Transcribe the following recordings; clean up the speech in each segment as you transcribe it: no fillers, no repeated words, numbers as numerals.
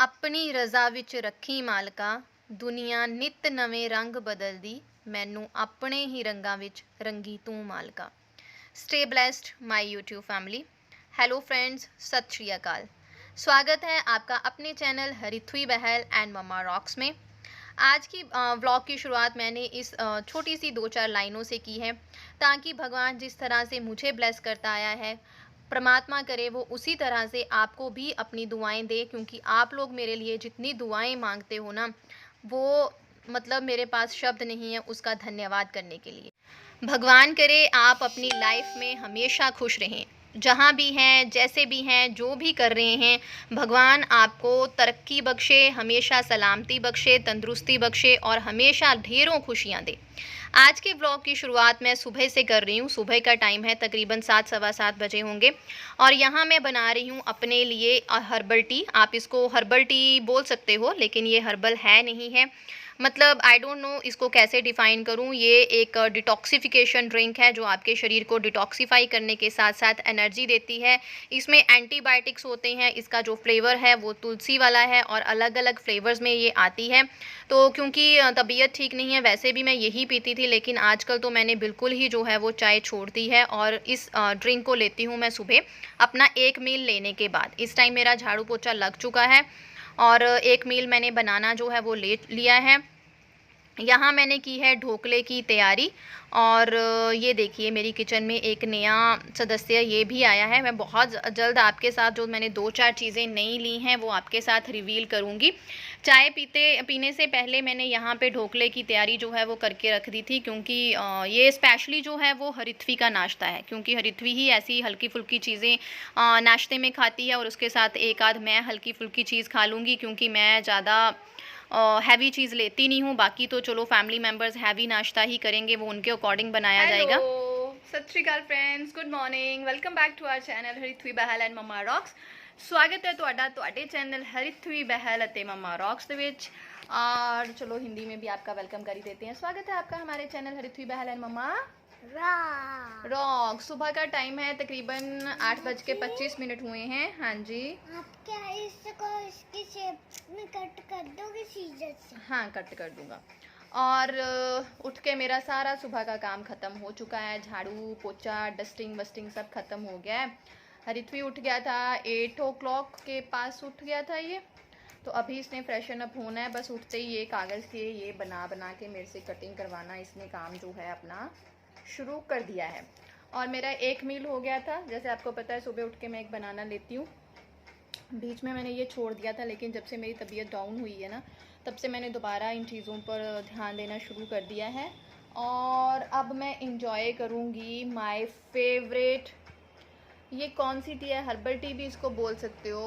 ਆਪਣੀ ਰਜ਼ਾ ਵਿੱਚ ਰੱਖੀ ਮਾਲਕਾ, ਦੁਨੀਆ ਨਿੱਤ ਨਵੇਂ ਰੰਗ ਬਦਲਦੀ, ਮੈਨੂੰ ਆਪਣੇ ਹੀ ਰੰਗਾਂ ਵਿੱਚ ਰੰਗੀ ਤੂੰ ਮਾਲਕਾ। Stay blessed my YouTube family. Hello friends, सत श्री अकाल। स्वागत है आपका अपने channel Harithui Bahal and mamma rocks में। आज की व्लॉग की शुरुआत मैंने इस छोटी सी 2-4 लाइनों से की है, ताकि भगवान जिस तरह से मुझे ब्लेस करता आया है, परमात्मा करे वो उसी तरह से आपको भी अपनी दुआएं दे, क्योंकि आप लोग मेरे लिए जितनी दुआएं मांगते हो ना, वो मतलब मेरे पास शब्द नहीं है उसका धन्यवाद करने के लिए। भगवान करे आप अपनी लाइफ में हमेशा खुश रहें, जहाँ भी हैं, जैसे भी हैं, जो भी कर रहे हैं, भगवान आपको तरक्की बख्शे, हमेशा सलामती बख्शे, तंदुरुस्ती बख्शे और हमेशा ढेरों खुशियाँ दे। आज के ब्लॉग की शुरुआत मैं सुबह से कर रही हूँ। सुबह का टाइम है, तकरीबन 7 सवा 7 बजे होंगे, और यहाँ मैं बना रही हूँ अपने लिए हर्बल टी। आप इसको हर्बल टी बोल सकते हो, लेकिन ये हर्बल है नहीं है। मतलब आई डोंट नो इसको कैसे डिफ़ाइन करूँ। ये एक डिटॉक्सिफिकेशन ड्रिंक है जो आपके शरीर को डिटॉक्सिफाई करने के साथ साथ एनर्जी देती है। इसमें एंटीबायोटिक्स होते हैं। इसका जो फ्लेवर है वो तुलसी वाला है और अलग अलग फ्लेवर्स में ये आती है। तो क्योंकि तबीयत ठीक नहीं है, वैसे भी मैं यही पीती थी, लेकिन आजकल तो मैंने बिल्कुल ही जो है वो चाय छोड़ दी है और इस ड्रिंक को लेती हूँ मैं सुबह अपना एक मील लेने के बाद। इस टाइम मेरा झाड़ू पोछा लग चुका है और एक मील मैंने बनाना जो है वो ले लिया है। यहाँ मैंने की है ढोकले की तैयारी, और ये देखिए मेरी किचन में एक नया सदस्य ये भी आया है। मैं बहुत जल्द आपके साथ जो मैंने 2-4 चीज़ें नई ली हैं वो आपके साथ रिवील करूँगी। चाय पीने से पहले मैंने यहाँ पे ढोकले की तैयारी जो है वो करके रख दी थी, क्योंकि ये स्पेशली जो है वो हरिथवी का नाश्ता है, क्योंकि हरिथवी ही ऐसी हल्की फुल्की चीज़ें नाश्ते में खाती है, और उसके साथ एक आध मैं हल्की फुल्की चीज़ खा लूँगी, क्योंकि मैं ज़्यादा हैवी चीज़ लेती नहीं हूँ। बाकी तो चलो फैमिली मेम्बर्स हैवी नाश्ता ही करेंगे, वो उनके अकॉर्डिंग बनाया जाएगा। सत श्री अकाल friends, good morning, welcome back to our channel Harithui Bahal and mamma rocks. स्वागत है ਤੁਹਾਡੇ चैनल हरिथुई बहल ਅਤੇ मम्मा रॉक्स ਦੇ ਵਿੱਚ। और चलो हिंदी में भी आपका वेलकम कर ही देते हैं। स्वागत है आपका हमारे channel Harithui Bahal and mamma rocks. सुबह का टाइम है, तकरीबन 8:25 हुए हैं। हाँ जी, आप क्या इसको इसकी शेप में कट कर दोगे सीजर से? हाँ कट कर दूंगा। और उठ के मेरा सारा सुबह का काम ख़त्म हो चुका है। झाड़ू पोछा डस्टिंग वस्टिंग सब ख़त्म हो गया है। हरिथवी उठ गया था 8 o'clock के पास उठ गया था ये, तो अभी इसने फ्रेशन अप होना है। बस उठते ही ये कागज़ के ये बना के मेरे से कटिंग करवाना इसने काम जो है अपना शुरू कर दिया है। और मेरा एक मील हो गया था। जैसे आपको पता है सुबह उठ के मैं एक बनाना लेती हूँ, बीच में मैंने ये छोड़ दिया था, लेकिन जब से मेरी तबीयत डाउन हुई है ना, तब से मैंने दोबारा इन चीज़ों पर ध्यान देना शुरू कर दिया है। और अब मैं इंजॉय करूँगी माय फेवरेट, ये कौन सी टी है, हर्बल टी भी इसको बोल सकते हो।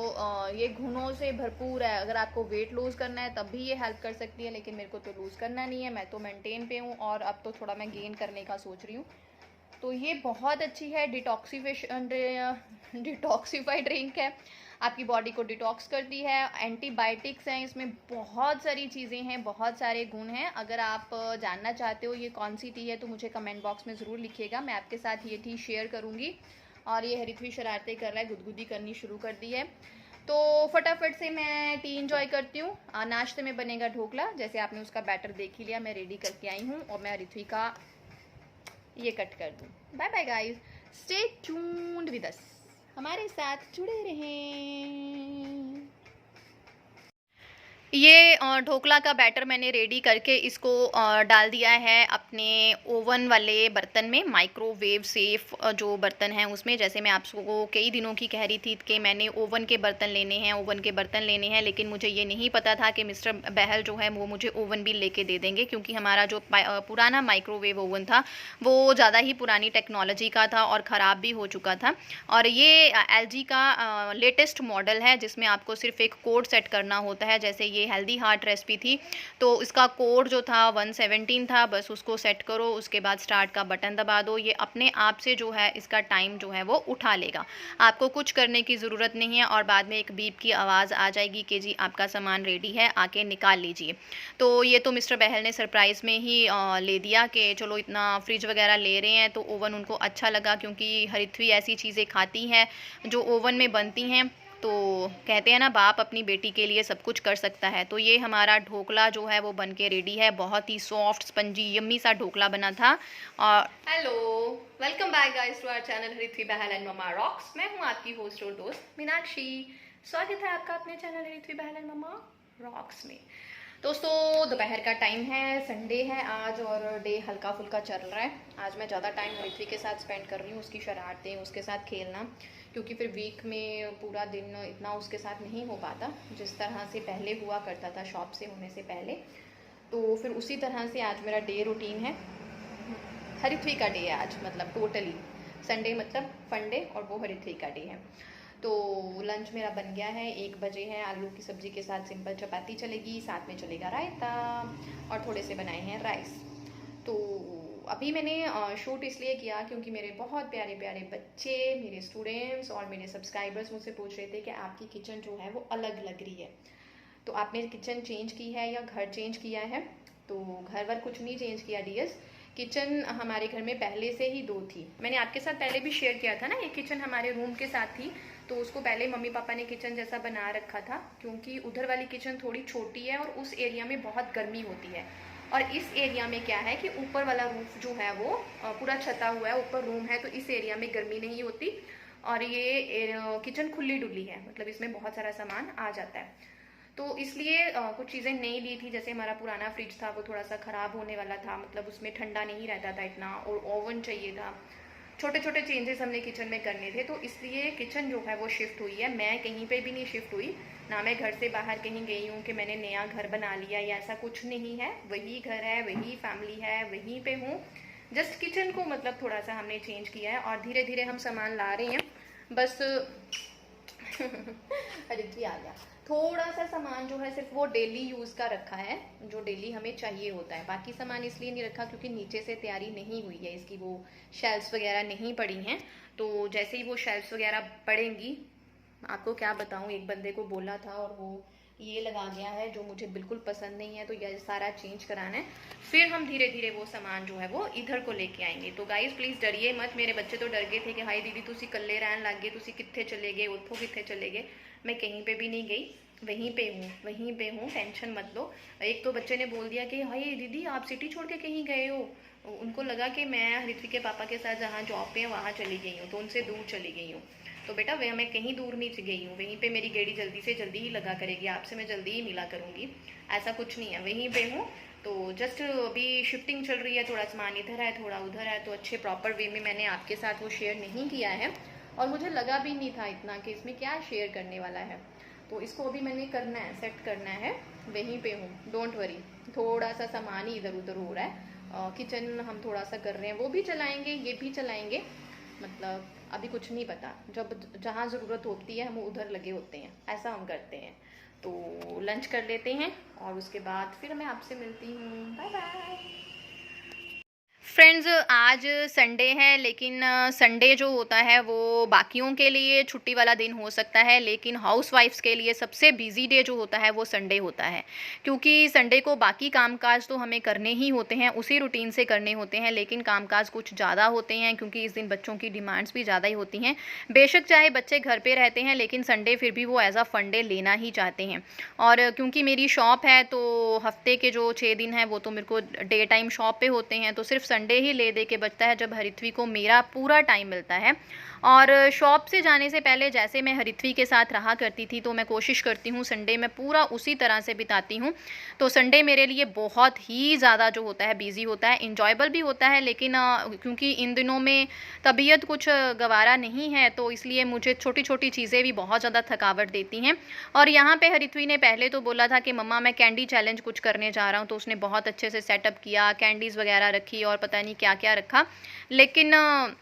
ये घुनों से भरपूर है। अगर आपको वेट लूज़ करना है तब भी ये हेल्प कर सकती है, लेकिन मेरे को तो लूज़ करना नहीं है, मैं तो मेंटेन पे हूँ, और अब तो थोड़ा मैं गेन करने का सोच रही हूँ। तो ये बहुत अच्छी है, डिटॉक्सीफाइड ड्रिंक है, आपकी बॉडी को डिटॉक्स करती है। एंटीबायोटिक्स हैं इसमें, बहुत सारी चीज़ें हैं, बहुत सारे गुण हैं। अगर आप जानना चाहते हो ये कौन सी टी है तो मुझे कमेंट बॉक्स में ज़रूर लिखिएगा, मैं आपके साथ ये टी शेयर करूँगी। और ये हरिथवी शरारतें कर रहा है, गुदगुदी करनी शुरू कर दी है। तो फटाफट से मैं टी इंजॉय करती हूँ। नाश्ते में बनेगा ढोकला, जैसे आपने उसका बैटर देख ही लिया, मैं रेडी करके आई हूँ, और मैं हरिथवी का ये कट कर दूँ। Bye bye guys, stay tuned with us, हमारे साथ जुड़े रहें। ये ढोकला का बैटर मैंने रेडी करके इसको डाल दिया है अपने ओवन वाले बर्तन में, माइक्रोवेव सेफ जो बर्तन है उसमें। जैसे मैं आपको कई दिनों की कह रही थी कि मैंने ओवन के बर्तन लेने हैं, लेकिन मुझे ये नहीं पता था कि मिस्टर बहल जो है वो मुझे ओवन भी लेके दे देंगे, क्योंकि हमारा जो पुराना माइक्रोवेव ओवन था वो ज़्यादा ही पुरानी टेक्नोलॉजी का था और ख़राब भी हो चुका था। और ये LG का लेटेस्ट मॉडल है, जिसमें आपको सिर्फ एक कोड सेट करना होता है। जैसे ये हेल्दी हार्ट रेसिपी थी, तो इसका कोड जो था 117 था, बस उसको सेट करो, उसके बाद स्टार्ट का बटन दबा दो, ये अपने आप से जो है इसका टाइम जो है वो उठा लेगा। आपको कुछ करने की ज़रूरत नहीं है, और बाद में एक बीप की आवाज़ आ जाएगी कि जी आपका सामान रेडी है, आके निकाल लीजिए। तो ये तो मिस्टर बहल ने सरप्राइज़ में ही ले दिया कि चलो इतना फ्रिज वगैरह ले रहे हैं, तो ओवन उनको अच्छा लगा, क्योंकि हरिथवी ऐसी चीज़ें खाती हैं जो ओवन में बनती हैं। तो कहते हैं ना, बाप अपनी बेटी के लिए सब कुछ कर सकता है। तो ये हमारा ढोकला जो है वो बन के रेडी है। बहुत ही सॉफ्ट स्पंजी यम्मी सा ढोकला बना था। और hello, welcome back guys to our channel Harithvi Bahl and mamma Rocks. मैं हूँ आपकी होस्ट और दोस्त मीनाक्षी। स्वागत है आपका अपने channel Harithvi Bahl and mamma rocks में। दोस्तों, दोपहर का टाइम है, संडे है आज और डे हल्का फुल्का चल रहा है। आज मैं ज़्यादा टाइम हरिथ्वी के साथ स्पेंड कर रही हूँ, उसकी शरारतें, उसके साथ खेलना, क्योंकि फिर वीक में पूरा दिन इतना उसके साथ नहीं हो पाता जिस तरह से पहले हुआ करता था शॉप से होने से पहले। तो फिर उसी तरह से आज मेरा डे रूटीन है। हरिथ्वी का डे है आज, मतलब टोटली संडे मतलब फंडे, और वो हरिथ्वी का डे है। तो लंच मेरा बन गया है, 1 बजे है। आलू की सब्ज़ी के साथ सिंपल चपाती चलेगी, साथ में चलेगा रायता और थोड़े से बनाए हैं राइस। तो अभी मैंने शूट इसलिए किया क्योंकि मेरे बहुत प्यारे प्यारे बच्चे, मेरे स्टूडेंट्स और मेरे सब्सक्राइबर्स मुझसे पूछ रहे थे कि आपकी किचन जो है वो अलग लग रही है। तो आपने किचन चेंज की है या घर चेंज किया है? तो घर वर कुछ नहीं चेंज किया डियर्स। किचन हमारे घर में पहले से ही 2 थी। मैंने आपके साथ पहले भी शेयर किया था ना, ये किचन हमारे रूम के साथ थी। तो उसको पहले मम्मी पापा ने किचन जैसा बना रखा था, क्योंकि उधर वाली किचन थोड़ी छोटी है और उस एरिया में बहुत गर्मी होती है। और इस एरिया में क्या है कि ऊपर वाला रूफ जो है वो पूरा छता हुआ है, ऊपर रूम है, तो इस एरिया में गर्मी नहीं होती। और ये किचन खुली डुली है, मतलब इसमें बहुत सारा सामान आ जाता है। तो इसलिए कुछ चीज़ें नहीं ली थी। जैसे हमारा पुराना फ्रिज था वो थोड़ा सा ख़राब होने वाला था, मतलब उसमें ठंडा नहीं रहता था इतना, और ओवन चाहिए था। छोटे छोटे चेंजेस हमने किचन में करने थे, तो इसलिए किचन जो है वो शिफ्ट हुई है। मैं कहीं पे भी नहीं शिफ्ट हुई, ना मैं घर से बाहर कहीं गई हूँ कि मैंने नया घर बना लिया, या ऐसा कुछ नहीं है। वही घर है, वही फैमिली है, वहीं पे हूँ। जस्ट किचन को मतलब थोड़ा सा हमने चेंज किया है और धीरे धीरे हम सामान ला रहे हैं बस। हरिथ्वी आ गया। थोड़ा सा सामान जो है सिर्फ वो डेली यूज़ का रखा है, जो डेली हमें चाहिए होता है। बाकी सामान इसलिए नहीं रखा क्योंकि नीचे से तैयारी नहीं हुई है इसकी, वो शेल्फ्स वगैरह नहीं पड़ी हैं। तो जैसे ही वो शेल्फ्स वगैरह पड़ेंगी, आपको क्या बताऊँ, एक बंदे को बोला था और वो ये लगा गया है जो मुझे बिल्कुल पसंद नहीं है, तो ये सारा चेंज कराना है। फिर हम धीरे धीरे वो सामान जो है वो इधर को लेके आएंगे। तो गाइज प्लीज़ डरिए मत। मेरे बच्चे तो डर गए थे कि हाई दीदी तुसी कल्ले रहन लग गए, तुसी कित्थे चले गए, उठो कित्थे चले गए। मैं कहीं पे भी नहीं गई, वहीं पे हूँ, वहीं पे हूँ, टेंशन मत लो। एक तो बच्चे ने बोल दिया कि हाय दीदी आप सिटी छोड़ के कहीं गए हो। उनको लगा कि मैं हरिथ्वी के पापा के साथ जहाँ जॉब पे है वहाँ चली गई हूँ, तो उनसे दूर चली गई हूँ। तो बेटा वे मैं कहीं दूर नहीं गई हूँ, वहीं पे मेरी गाड़ी जल्दी से जल्दी ही लगा करेगी, आपसे मैं जल्दी ही मिला करूँगी। ऐसा कुछ नहीं है, वहीं पे हूँ। तो जस्ट अभी शिफ्टिंग चल रही है, थोड़ा सामान इधर है थोड़ा उधर है, तो अच्छे प्रॉपर वे में मैंने आपके साथ वो शेयर नहीं किया है। और मुझे लगा भी नहीं था इतना कि इसमें क्या शेयर करने वाला है। तो इसको अभी मैंने करना है, सेट करना है, वहीं पे हूँ, डोंट वरी। थोड़ा सा सामान ही इधर उधर हो रहा है। किचन हम थोड़ा सा कर रहे हैं, वो भी चलाएंगे, ये भी चलाएंगे, मतलब अभी कुछ नहीं पता। जब जहाँ ज़रूरत होती है हम उधर लगे होते हैं, ऐसा हम करते हैं। तो लंच कर लेते हैं और उसके बाद फिर मैं आपसे मिलती हूँ। Bye bye. फ्रेंड्स, आज संडे है, लेकिन संडे जो होता है वो बाकियों के लिए छुट्टी वाला दिन हो सकता है, लेकिन हाउसवाइफ्स के लिए सबसे बिजी डे जो होता है वो संडे होता है। क्योंकि संडे को बाकी कामकाज तो हमें करने ही होते हैं, उसी रूटीन से करने होते हैं, लेकिन कामकाज कुछ ज़्यादा होते हैं क्योंकि इस दिन बच्चों की डिमांड्स भी ज़्यादा ही होती हैं। बेशक चाहे बच्चे घर पर रहते हैं, लेकिन संडे फिर भी वो एज अ फंडे लेना ही चाहते हैं। और क्योंकि मेरी शॉप है तो हफ्ते के जो 6 दिन हैं वो तो मेरे को डे टाइम शॉप पे होते हैं, तो सिर्फ संडे ही ले दे के बचता है जब हरिथ्वी को मेरा पूरा टाइम मिलता है। और शॉप से जाने से पहले जैसे मैं हरिथ्वी के साथ रहा करती थी, तो मैं कोशिश करती हूँ संडे में पूरा उसी तरह से बिताती हूँ। तो संडे मेरे लिए बहुत ही ज़्यादा जो होता है बिजी होता है, इंजॉयबल भी होता है, लेकिन क्योंकि इन दिनों में तबीयत कुछ गवारा नहीं है, तो इसलिए मुझे छोटी छोटी चीज़ें भी बहुत ज़्यादा थकावट देती हैं। और यहाँ पे हरिथ्वी ने पहले तो बोला था कि मम्मा मैं कैंडी चैलेंज कुछ करने जा रहा हूँ, तो उसने बहुत अच्छे से सेटअप किया, कैंडीज़ वगैरह रखी और पता नहीं क्या क्या रखा। लेकिन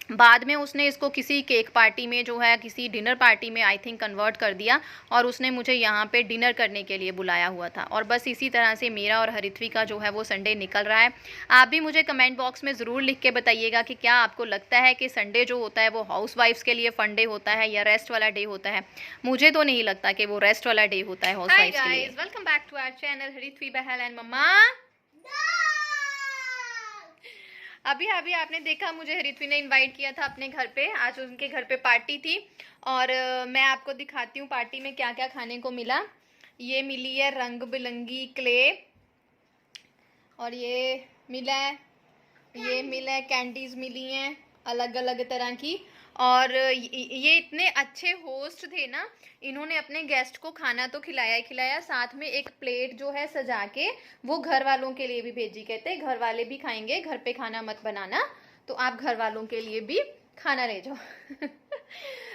बाद में उसने इसको किसी केक पार्टी में जो है, किसी डिनर पार्टी में आई थिंक कन्वर्ट कर दिया, और उसने मुझे यहाँ पे डिनर करने के लिए बुलाया हुआ था। और बस इसी तरह से मेरा और हरिथ्वी का जो है वो संडे निकल रहा है। आप भी मुझे कमेंट बॉक्स में ज़रूर लिख के बताइएगा कि क्या आपको लगता है कि संडे जो होता है वो हाउसवाइफ्स के लिए फन डे होता है या रेस्ट वाला डे होता है। मुझे तो नहीं लगता कि वो रेस्ट वाला डे होता है हाउसवाइफ्स के लिए। Welcome back to our channel Harithvi Bahl and mamma. अभी अभी आपने देखा मुझे हरित्वी ने इनवाइट किया था अपने घर पे, आज उनके घर पे पार्टी थी। और मैं आपको दिखाती हूँ पार्टी में क्या क्या खाने को मिला। ये मिली है रंग बिरंगी क्ले, और ये मिला है कैंडीज मिली हैं अलग अलग तरह की। और ये इतने अच्छे होस्ट थे ना, इन्होंने अपने गेस्ट को खाना तो खिलाया ही खिलाया, साथ में एक प्लेट जो है सजा के वो घर वालों के लिए भी भेजी। कहते घर वाले भी खाएंगे, घर पे खाना मत बनाना, तो आप घर वालों के लिए भी खाना ले जाओ।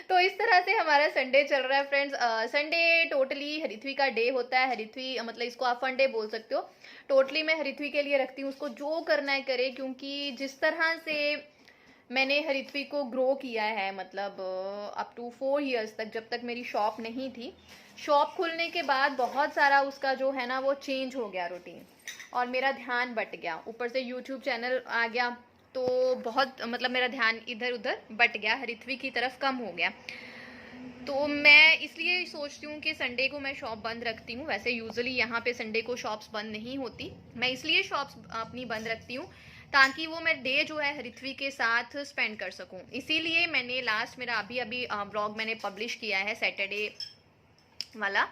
तो इस तरह से हमारा संडे चल रहा है फ्रेंड्स। संडे टोटली हरित्वी का डे होता है। हरित्वी मतलब इसको आप फन डे बोल सकते हो। टोटली मैं हरित्वी के लिए रखती हूँ, उसको जो करना है करे, क्योंकि जिस तरह से मैंने हरित्वी को ग्रो किया है, मतलब अप टू 4 इयर्स तक, जब तक मेरी शॉप नहीं थी, शॉप खुलने के बाद बहुत सारा उसका जो है ना वो चेंज हो गया रूटीन, और मेरा ध्यान बट गया। ऊपर से यूट्यूब चैनल आ गया, तो बहुत मतलब मेरा ध्यान इधर उधर बट गया, हरित्वी की तरफ कम हो गया। तो मैं इसलिए सोचती हूँ कि संडे को मैं शॉप बंद रखती हूँ। वैसे यूजुअली यहाँ पे संडे को शॉप्स बंद नहीं होती, मैं इसलिए शॉप्स अपनी बंद रखती हूँ ताकि वो मैं डे जो है हरित्वी के साथ स्पेंड कर सकूँ। इसीलिए मैंने लास्ट मेरा अभी ब्लॉग मैंने पब्लिश किया है सैटरडे वाला।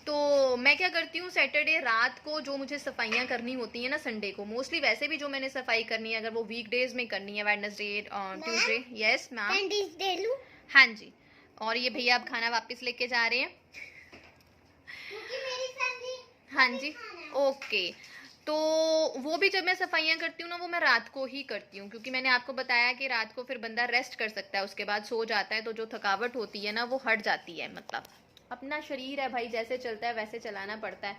तो मैं क्या करती हूँ, सैटरडे रात को जो मुझे सफाइयाँ करनी होती है ना, संडे को मोस्टली, वैसे भी जो मैंने सफाई करनी है अगर वो वीकडेज में करनी है, Wednesday Tuesday. Yes ma'am. Candies दे लूं? हाँ जी। और ये भैया अब खाना वापस लेके जा रहे हैं। क्योंकि मेरी सब्जी हाँ जी, ओके। तो वो भी जब मैं सफाइयाँ करती हूँ ना, वो मैं रात को ही करती हूँ, क्योंकि मैंने आपको बताया कि रात को फिर बंदा रेस्ट कर सकता है, उसके बाद सो जाता है, तो जो थकावट होती है ना वो हट जाती है। मतलब अपना शरीर है भाई, जैसे चलता है वैसे चलाना पड़ता है।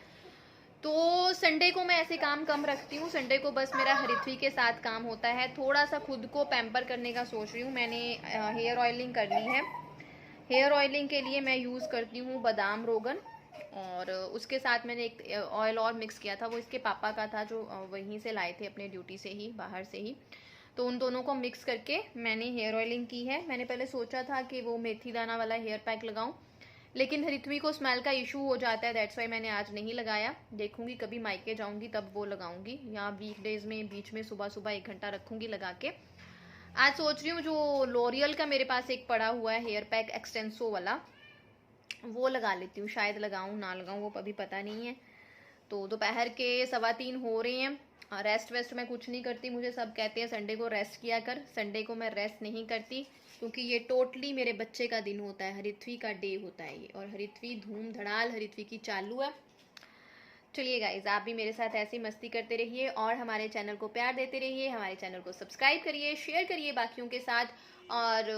तो संडे को मैं ऐसे काम कम रखती हूँ। संडे को बस मेरा हरित्वी के साथ काम होता है। थोड़ा सा खुद को पैम्पर करने का सोच रही हूँ। मैंने हेयर ऑयलिंग करनी है। हेयर ऑयलिंग के लिए मैं यूज़ करती हूँ बादाम रोगन, और उसके साथ मैंने एक ऑयल और मिक्स किया था, वो इसके पापा का था जो वहीं से लाए थे अपने ड्यूटी से ही, बाहर से ही। तो उन दोनों को मिक्स करके मैंने हेयर ऑयलिंग की है। मैंने पहले सोचा था कि वो मेथी दाना वाला हेयर पैक लगाऊं, लेकिन हरित्वी को स्मेल का इशू हो जाता है, दैट्स वाई मैंने आज नहीं लगाया। देखूंगी कभी मायके जाऊंगी तब वो लगाऊंगी, या वीकडेज में बीच में सुबह सुबह 1 घंटा रखूंगी लगा के। आज सोच रही हूँ जो लॉरियल का मेरे पास एक पड़ा हुआ है हेयर पैक एक्सटेंसो वाला, वो लगा लेती हूँ। शायद लगाऊँ ना लगाऊँ वो अभी पता नहीं है। तो दोपहर के 3:15 हो रहे हैं। रेस्ट वेस्ट मैं कुछ नहीं करती, मुझे सब कहते हैं संडे को रेस्ट किया कर। संडे को मैं रेस्ट नहीं करती, क्योंकि ये टोटली मेरे बच्चे का दिन होता है, हरित्वी का डे होता है ये, और हरित्वी धूम धड़ाल हरित्वी की चालू है। चलिए गाइज, आप भी मेरे साथ ऐसी मस्ती करते रहिए और हमारे चैनल को प्यार देते रहिए। हमारे चैनल को सब्सक्राइब करिए, शेयर करिए बाकियों के साथ, और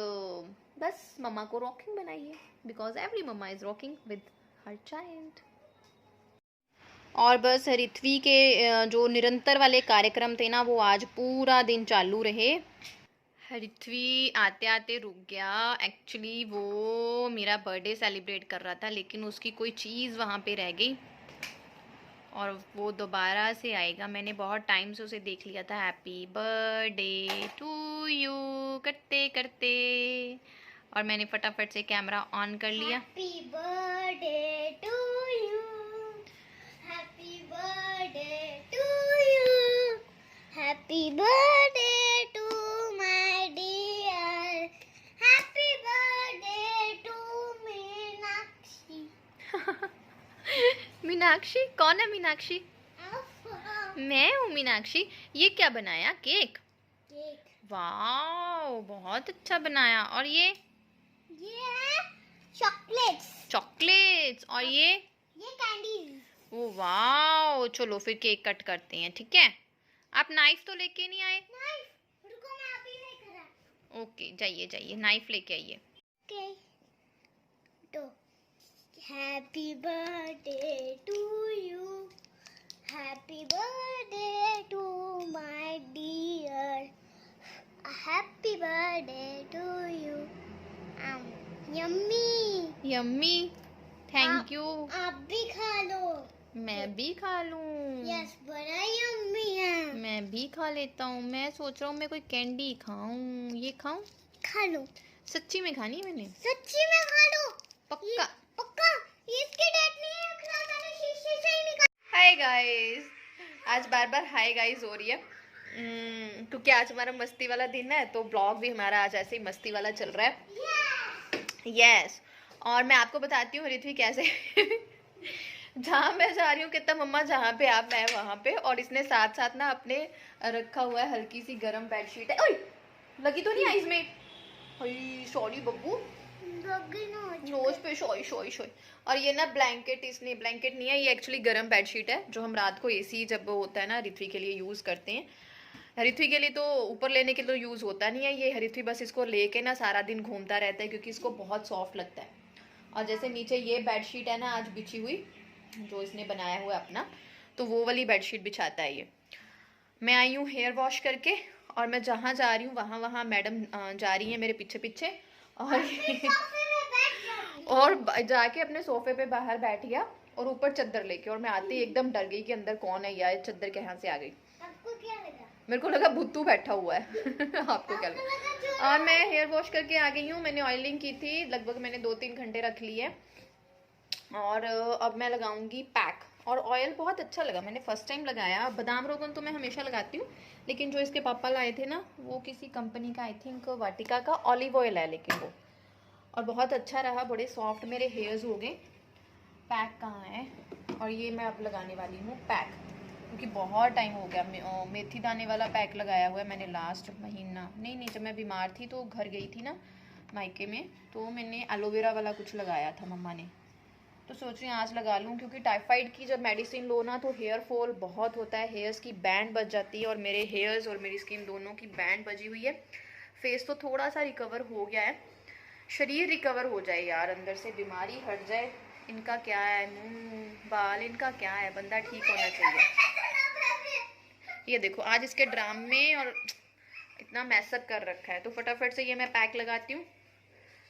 बस मम्मा को रॉकिंग बनाइए, because every mamma is rocking with her child. और बस हरित्वी के जो निरंतर वाले कार्यक्रम थे ना, वो आज पूरा दिन चालू रहे। हरित्वी आते आते रुक गया। एक्चुअली वो मेरा बर्थडे सेलिब्रेट कर रहा था, लेकिन उसकी कोई चीज़ वहाँ पे रह गई, और वो दोबारा से आएगा। मैंने बहुत टाइम से उसे देख लिया था हैप्पी बर्थडे टू यू करते करते, और मैंने फटाफट से कैमरा ऑन कर लिया। Happy birthday to you, happy birthday to you, happy birthday to my dear, happy birthday to Meenakshi. Meenakshi? कौन है मीनाक्षी? मैं हूँ मीनाक्षी। ये क्या बनाया? केक? केक। वाओ, बहुत अच्छा बनाया। और ये है चॉकलेट्स। चॉकलेट्स। और ये कैंडीज। Oh wow. चलो फिर केक कट करते हैं, ठीक है? आप नाइफ तो लेके नहीं आए? नाइफ रुको, मैं अभी लेकर आता। ओके, जाइए जाइए, नाइफ लेके आइए। ओके, तो happy birthday to you, happy birthday to my dear, happy birthday to you. Yummy yummy, thank you. आप भी खा लो। मैं भी खा लूं? यस, बड़ा यम्मी है। मैं भी खा लेता हूँ। मैं सोच रहा हूँ मैं कोई कैंडी खाऊं। ये खाऊं? खा लो। सच्ची में खानी है मैंने? सच्ची में खा लो। पक्का? पक्का। ये इसकी डेट नहीं है, खा, मैंने शीशे से ही निकाला। हाय गाइस, आज बार बार हाय गाइस हो रही है। क्योंकि आज हमारा मस्ती वाला दिन है तो ब्लॉग भी हमारा आज ऐसे ही मस्ती वाला चल रहा है। यस। और मैं आपको बताती हूँ ऋत्वी कैसे जहाँ मैं जा रही हूँ कितना मम्मा जहाँ पे आप मैं वहाँ पे, और इसने साथ साथ ना अपने रखा हुआ है हल्की सी गर्म बेडशीट है। ओए लगी तो नहीं आईज में? सॉरी बब्बू, नोज पे शोई शोई शोई। और ये ना ब्लैंकेट, इसने ब्लैंकेट नहीं है, ये एक्चुअली गर्म बेडशीट है जो हम रात को एसी जब होता है ना ऋत्वी के लिए यूज़ करते हैं। ऋत्वी के लिए तो ऊपर लेने के लिए तो यूज़ होता नहीं है ये, ऋत्वी बस इसको लेके ना सारा दिन घूमता रहता है क्योंकि इसको बहुत सॉफ्ट लगता है। और जैसे नीचे ये बेडशीट है ना आज बिछी हुई जो इसने बनाया हुआ है अपना, तो वो वाली बेडशीट बिछाता है ये। मैं आई हूँ हेयर वॉश करके और मैं जहाँ जा रही हूँ वहाँ वहाँ मैडम जा रही है मेरे पीछे पीछे, और जाके अपने सोफे पे बाहर बैठ गया और ऊपर चद्दर लेके, और मैं आते ही एकदम डर गई कि अंदर कौन है यार, चद्दर कहाँ से आ गई। आपको क्या लगा? मेरे को लगा भुत्तू बैठा हुआ है आपको क्या लगा? और मैं हेयर वॉश करके आ गई हूँ। मैंने ऑयलिंग की थी, लगभग मैंने 2-3 घंटे रख ली है, और अब मैं लगाऊंगी पैक। और ऑयल बहुत अच्छा लगा, मैंने फर्स्ट टाइम लगाया। बादाम रोगन तो मैं हमेशा लगाती हूँ, लेकिन जो इसके पापा लाए थे ना वो किसी कंपनी का, आई थिंक वाटिका का ऑलिव ऑयल है, लेकिन वो और बहुत अच्छा रहा, बड़े सॉफ्ट मेरे हेयर्स हो गए। पैक कहाँ है? और ये मैं अब लगाने वाली हूँ पैक, क्योंकि बहुत टाइम हो गया। मेथी दाने वाला पैक लगाया हुआ है मैंने लास्ट महीना, नहीं जब मैं बीमार थी तो घर गई थी ना मायके में, तो मैंने एलोवेरा वाला कुछ लगाया था मम्मा ने, तो सोच रही हूँ आज लगा लूँ। क्योंकि टाइफाइड की जब मेडिसिन लो ना तो हेयर फॉल बहुत होता है, हेयर्स की बैंड बज जाती है, और मेरे हेयर्स और मेरी स्किन दोनों की बैंड बजी हुई है। फेस तो थोड़ा सा रिकवर हो गया है, शरीर रिकवर हो जाए यार, अंदर से बीमारी हट जाए। इनका क्या है, मुंह बाल इनका क्या है, बंदा ठीक होना चाहिए। ये देखो आज इसके ड्राम में और इतना मैसअप कर रखा है, तो फटाफट से ये मैं पैक लगाती हूँ।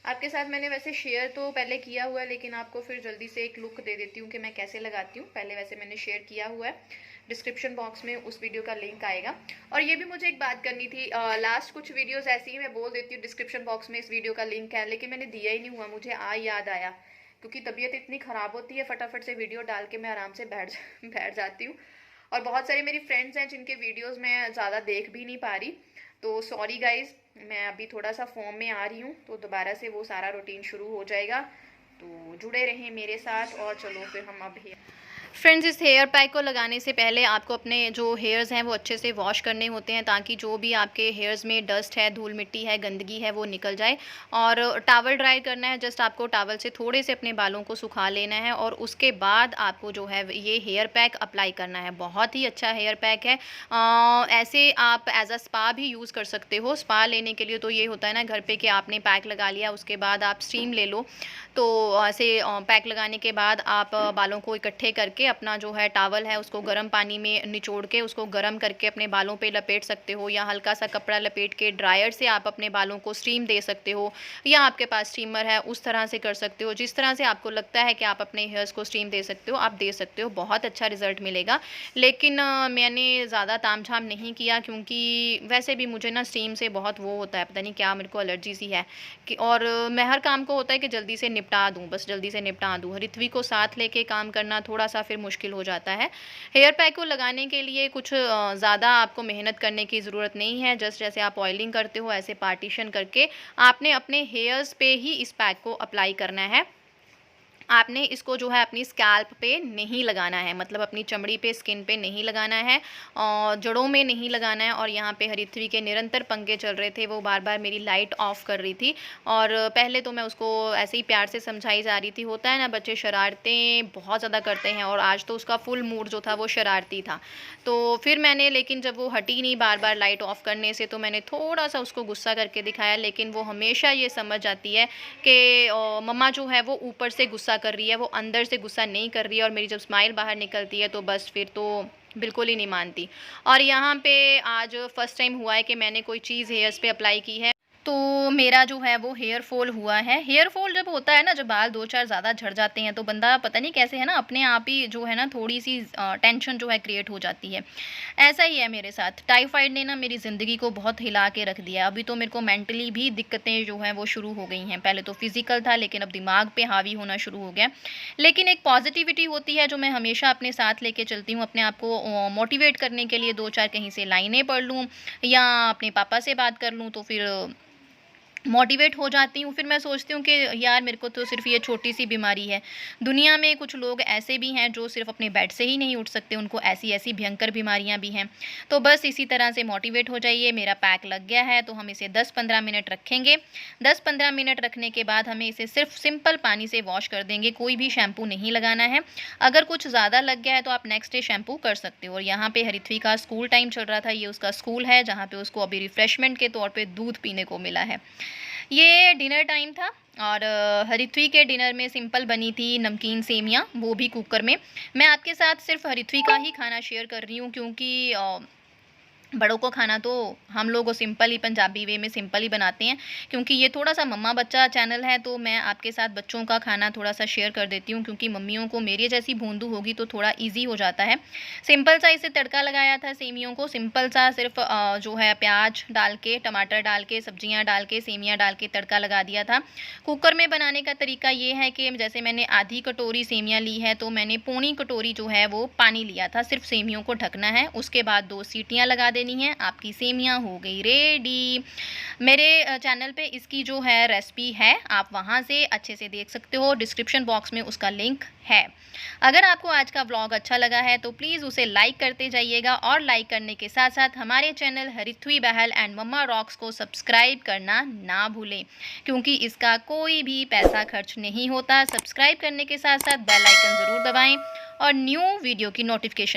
आपके साथ मैंने वैसे शेयर तो पहले किया हुआ है, लेकिन आपको फिर जल्दी से एक लुक दे देती हूँ कि मैं कैसे लगाती हूँ। पहले वैसे मैंने शेयर किया हुआ है, डिस्क्रिप्शन बॉक्स में उस वीडियो का लिंक आएगा। और ये भी मुझे एक बात करनी थी, लास्ट कुछ वीडियोस ऐसी ही मैं बोल देती हूँ डिस्क्रिप्शन बॉक्स में इस वीडियो का लिंक है, लेकिन मैंने दिया ही नहीं हुआ, मुझे याद आया, क्योंकि तबीयत इतनी ख़राब होती है, फटाफट से वीडियो डाल के मैं आराम से बैठ जाती हूँ। और बहुत सारे मेरी फ्रेंड्स हैं जिनके वीडियोज़ मैं ज़्यादा देख भी नहीं पा रही, तो सॉरी गाइज़, मैं अभी थोड़ा सा फॉर्म में आ रही हूँ, तो दोबारा से वो सारा रूटीन शुरू हो जाएगा, तो जुड़े रहें मेरे साथ। और चलो फिर हम अब फ्रेंड्स, इस हेयर पैक को लगाने से पहले आपको अपने जो हेयर्स हैं वो अच्छे से वॉश करने होते हैं, ताकि जो भी आपके हेयर्स में डस्ट है, धूल मिट्टी है, गंदगी है, वो निकल जाए। और टॉवल ड्राई करना है, जस्ट आपको टॉवल से थोड़े से अपने बालों को सुखा लेना है, और उसके बाद आपको जो है ये हेयर पैक अप्लाई करना है। बहुत ही अच्छा हेयर पैक है, ऐसे आप एज अ स्पा भी यूज़ कर सकते हो। स्पा लेने के लिए तो ये होता है ना घर पे कि आपने पैक लगा लिया, उसके बाद आप स्टीम ले लो, तो ऐसे पैक लगाने के बाद आप बालों को इकट्ठे करके अपना जो है टॉवल है उसको गर्म पानी में निचोड़ के उसको गर्म करके अपने बालों पे लपेट सकते हो, या हल्का सा कपड़ा लपेट के ड्रायर से आप अपने बालों को स्टीम दे सकते हो, या आपके पास स्टीमर है उस तरह से कर सकते हो। जिस तरह से आपको लगता है कि आप अपने हेयर्स को स्टीम दे सकते हो आप दे सकते हो, बहुत अच्छा रिजल्ट मिलेगा। लेकिन मैंने ज़्यादा तामझाम नहीं किया, क्योंकि वैसे भी मुझे ना स्टीम से बहुत वो होता है, पता नहीं क्या मेरे को एलर्जी सी है कि, और मैं हर काम को होता है कि जल्दी से निपटा दूँ, बस जल्दी से निपटा दूँ। ऋत्वी को साथ लेके काम करना थोड़ा सा फिर मुश्किल हो जाता है। हेयर पैक को लगाने के लिए कुछ ज़्यादा आपको मेहनत करने की ज़रूरत नहीं है, जस्ट जैसे आप ऑयलिंग करते हो ऐसे पार्टीशन करके आपने अपने हेयर्स पे ही इस पैक को अप्लाई करना है। आपने इसको जो है अपनी स्कैल्प पे नहीं लगाना है, मतलब अपनी चमड़ी पे, स्किन पे नहीं लगाना है, और जड़ों में नहीं लगाना है। और यहाँ पे ऋत्वी के निरंतर पंगे चल रहे थे, वो बार बार मेरी लाइट ऑफ कर रही थी, और पहले तो मैं उसको ऐसे ही प्यार से समझाई जा रही थी। होता है ना बच्चे शरारतें बहुत ज़्यादा करते हैं, और आज तो उसका फुल मूड जो था वो शरारती था। तो फिर मैंने, लेकिन जब वो हटी नहीं बार बार लाइट ऑफ करने से, तो मैंने थोड़ा सा उसको गुस्सा करके दिखाया, लेकिन वो हमेशा ये समझ जाती है कि मम्मा जो है वो ऊपर से गुस्सा कर रही है, वो अंदर से गुस्सा नहीं कर रही है। और मेरी जब स्माइल बाहर निकलती है तो बस फिर तो बिल्कुल ही नहीं मानती। और यहाँ पे आज फर्स्ट टाइम हुआ है कि मैंने कोई चीज़ हेयर्स पे अप्लाई की है। तो मेरा जो है वो हेयर फॉल हुआ है। हेयर फॉल जब होता है ना, जब बाल 2-4 ज़्यादा झड़ जाते हैं तो बंदा पता नहीं कैसे है ना, अपने आप ही जो है ना थोड़ी-सी टेंशन जो है क्रिएट हो जाती है। ऐसा ही है मेरे साथ। टाइफाइड ने ना मेरी ज़िंदगी को बहुत हिला के रख दिया। अभी तो मेरे को मेंटली भी दिक्कतें जो हैं वो शुरू हो गई हैं। पहले तो फिज़िकल था, लेकिन अब दिमाग पे हावी होना शुरू हो गया। लेकिन एक पॉज़िटिविटी होती है जो मैं हमेशा अपने साथ लेके चलती हूँ, अपने आप को मोटिवेट करने के लिए 2-4 कहीं से लाइनें पढ़ लूँ या अपने पापा से बात कर लूँ तो फिर मोटिवेट हो जाती हूँ। फिर मैं सोचती हूँ कि यार मेरे को तो सिर्फ़ ये छोटी-सी बीमारी है। दुनिया में कुछ लोग ऐसे भी हैं जो सिर्फ़ अपने बेड से ही नहीं उठ सकते, उनको ऐसी-ऐसी भयंकर बीमारियाँ भी हैं। तो बस इसी तरह से मोटिवेट हो जाइए। मेरा पैक लग गया है तो हम इसे 10-15 मिनट रखेंगे। 10-15 मिनट रखने के बाद हमें इसे सिर्फ़ सिंपल पानी से वॉश कर देंगे, कोई भी शैम्पू नहीं लगाना है। अगर कुछ ज़्यादा लग गया है तो आप नेक्स्ट डे शैम्पू कर सकते हो। और यहाँ पे हरिथ्वी का स्कूल टाइम चल रहा था, ये उसका स्कूल है जहाँ पे उसको अभी रिफ्रेशमेंट के तौर पे दूध पीने को मिला है। ये डिनर टाइम था और हरिथ्वी के डिनर में सिंपल बनी थी नमकीन सेमियाँ, वो भी कुकर में। मैं आपके साथ सिर्फ़ हरिथ्वी का ही खाना शेयर कर रही हूँ क्योंकि बड़ों को खाना तो हम लोग सिंपल ही पंजाबी वे में सिंपल ही बनाते हैं, क्योंकि ये थोड़ा-सा मम्मा बच्चा चैनल है तो मैं आपके साथ बच्चों का खाना थोड़ा-सा शेयर कर देती हूँ, क्योंकि मम्मियों को मेरी जैसी भोंदू होगी तो थोड़ा ईज़ी हो जाता है। सिंपल सा इसे तड़का लगाया था सेमियों को, सिंपल सा सिर्फ़ जो है प्याज डाल के, टमाटर डाल के, सब्जियाँ डाल के, सेमियाँ डाल के तड़का लगा दिया था। कुकर में बनाने का तरीका ये है कि जैसे मैंने आधी कटोरी सेमियाँ ली है तो मैंने पौनी कटोरी जो है वो पानी लिया था। सिर्फ़ सेमियों को ढकना है, उसके बाद 2 सीटियाँ लगा देनी है, आपकी सेमियाँ हो गई रेडी। मेरे चैनल पे इसकी जो है रेसिपी है, आप वहाँ से अच्छे से देख सकते हो, डिस्क्रिप्शन बॉक्स में उसका लिंक है। अगर आपको आज का व्लॉग अच्छा लगा है तो प्लीज़ उसे लाइक करते जाइएगा और लाइक करने के साथ-साथ हमारे channel Harithvi Bahl and mamma Rocks को सब्सक्राइब करना ना भूलें, क्योंकि इसका कोई भी पैसा खर्च नहीं होता। सब्सक्राइब करने के साथ-साथ बेल आइकन ज़रूर दबाएँ और न्यू वीडियो की नोटिफ़िकेशन